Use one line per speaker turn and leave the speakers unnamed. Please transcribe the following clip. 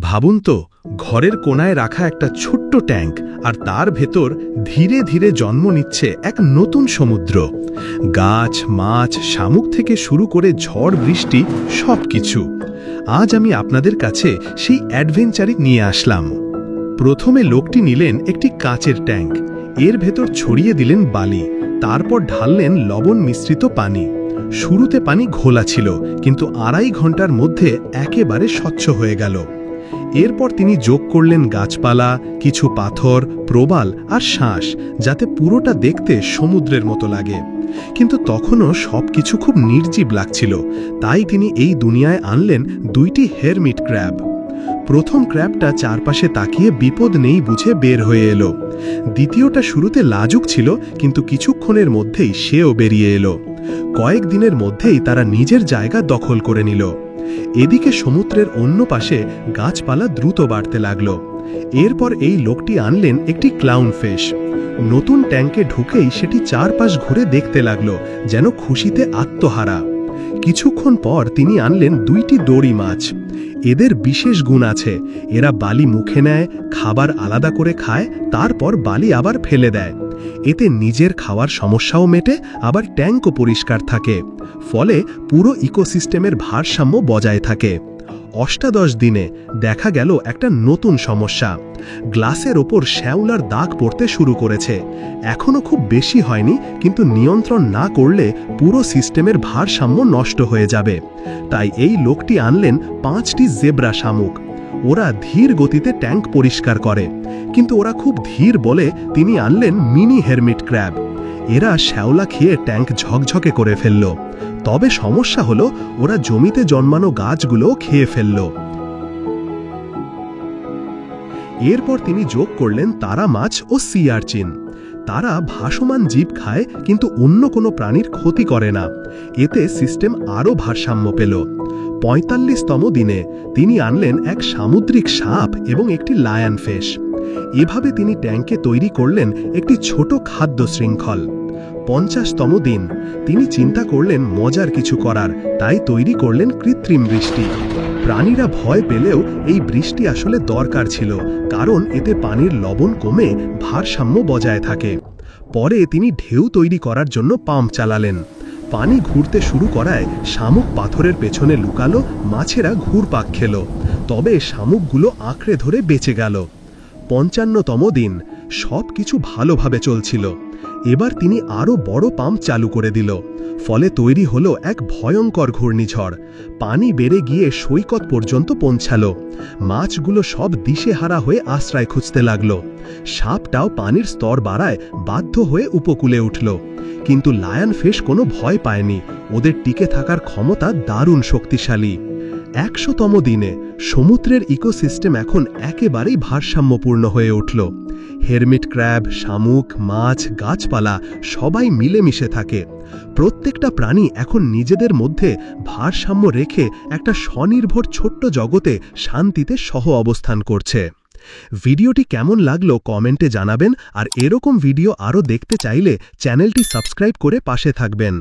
ভাবুন তো, ঘরের কোণায় রাখা একটা ছোট্ট ট্যাঙ্ক, আর তার ভেতর ধীরে ধীরে জন্ম নিচ্ছে এক নতুন সমুদ্র। গাছ, মাছ, শামুক থেকে শুরু করে ঝড় বৃষ্টি সবকিছু। আজ আমি আপনাদের কাছে সেই অ্যাডভেঞ্চারই নিয়ে আসলাম। প্রথমে লোকটি নিলেন একটি কাচের ট্যাঙ্ক, এর ভেতর ছড়িয়ে দিলেন বালি, তারপর ঢাললেন লবণ মিশ্রিত পানি। শুরুতে পানি ঘোলা ছিল, কিন্তু 2.5 ঘন্টার মধ্যে একেবারে স্বচ্ছ হয়ে গেল। এরপর তিনি যোগ করলেন গাছপালা, কিছু পাথর, প্রবাল আর শাঁস, যাতে পুরোটা দেখতে সমুদ্রের মতো লাগে। কিন্তু তখনও সবকিছু খুব নির্জীব লাগছিল, তাই তিনি এই দুনিয়ায় আনলেন 2টি হেরমিট ক্র্যাব। প্রথম ক্র্যাবটা চারপাশে তাকিয়ে বিপদ নেই বুঝে বের হয়ে এলো। দ্বিতীয়টা শুরুতে লাজুক ছিল, কিন্তু কিছুক্ষণের মধ্যেই সেও বেরিয়ে এলো। কয়েকদিনের মধ্যেই তারা নিজের জায়গা দখল করে নিল। এদিকে সমুদ্রের অন্য পাশে গাছপালা দ্রুত বাড়তে লাগল। এরপর এই লোকটি আনলেন একটি ক্লাউনফিশ। নতুন ট্যাঙ্কে ঢুকেই সেটি চারপাশ ঘুরে দেখতে লাগলো, যেন খুশিতে আত্মহারা। কিছুক্ষণ পর তিনি আনলেন 2টি দড়ি মাছ। এদের বিশেষ গুণ আছে, এরা বালি মুখে নেয়, খাবার আলাদা করে খায়, তারপর বালি আবার ফেলে দেয়। এতে নিজের খাওয়ার সমস্যাও মেটে, আবার ট্যাঙ্কও পরিষ্কার থাকে। ফলে পুরো ইকোসিস্টেমের ভারসাম্য বজায় থাকে। 18 দিনে দেখা গেল একটা নতুন সমস্যা। গ্লাসের ওপর শ্যাওলার দাগ পড়তে শুরু করেছে। এখনও খুব বেশি হয়নি, কিন্তু নিয়ন্ত্রণ না করলে পুরো সিস্টেমের ভারসাম্য নষ্ট হয়ে যাবে। তাই এই লোকটি আনলেন 5টি জেব্রা শামুক। ওরা ধীর গতিতে ট্যাঙ্ক পরিষ্কার করে, কিন্তু ওরা খুব ধীর বলে তিনি আনলেন মিনি হেরমিট ক্র্যাব। এরা শ্যাওলা খেয়ে ট্যাঙ্ক ঝকঝকে করে ফেলল। তবে সমস্যা হলো, ওরা জমিতে জন্মানো গাছগুলো খেয়ে ফেলল। এরপর তিনি যোগ করলেন তারা মাছ ও সি আর্চিন। তারা ভাসমান জীব খায়, কিন্তু অন্য কোনো প্রাণীর ক্ষতি করে না। এতে সিস্টেম আরও ভারসাম্য পেল। 45তম দিনে তিনি আনলেন এক সামুদ্রিক সাপ এবং একটি লায়নফিশ। এভাবে তিনি ট্যাঙ্কে তৈরি করলেন একটি ছোট খাদ্য শৃঙ্খল। 50তম দিন তিনি চিন্তা করলেন মজার কিছু করার, তাই তৈরি করলেন কৃত্রিম বৃষ্টি। প্রাণীরা ভয় পেলেও এই বৃষ্টি আসলে দরকার ছিল, কারণ এতে পানির লবণ কমে ভারসাম্য বজায় থাকে। পরে তিনি ঢেউ তৈরি করার জন্য পাম্প চালালেন। পানি ঘুরতে শুরু করায় শামুক পাথরের পেছনে লুকালো, মাছেরা ঘুরপাক খেল। তবে শামুকগুলো আঁকড়ে ধরে বেঁচে গেল। 55তম দিন সব কিছু ভালোভাবে চলছিল। এবার তিনি আরও বড় পাম্প চালু করে দিল। ফলে তৈরি হলো এক ভয়ঙ্কর ঘূর্ণিঝড়। পানি বেড়ে গিয়ে সৈকত পর্যন্ত পৌঁছালো। মাছগুলো সব দিশেহারা হয়ে আশ্রয় খুঁজতে লাগলো। সাপটাও পানির স্তর বাড়ায় বাধ্য হয়ে উপকূলে উঠল। কিন্তু লায়নফিশ কোনো ভয় পায়নি, ওদের টিকে থাকার ক্ষমতা দারুণ শক্তিশালী। 100তম দিনে সমুদ্রের ইকোসিস্টেম এখন একেবারেই ভারসাম্যপূর্ণ হয়ে উঠল। হেরমিট ক্র্যাব, শামুক, মাছ, গাছপালা সবাই মিলেমিশে থাকে। প্রত্যেকটা প্রাণী এখন নিজেদের মধ্যে ভারসাম্য রেখে একটা স্বনির্ভর ছোট্ট জগতে শান্তিতে সহ অবস্থান করছে। ভিডিওটি কেমন লাগলো কমেন্টে জানাবেন, আর এরকম ভিডিও আরও দেখতে চাইলে চ্যানেলটি সাবস্ক্রাইব করে পাশে থাকবেন।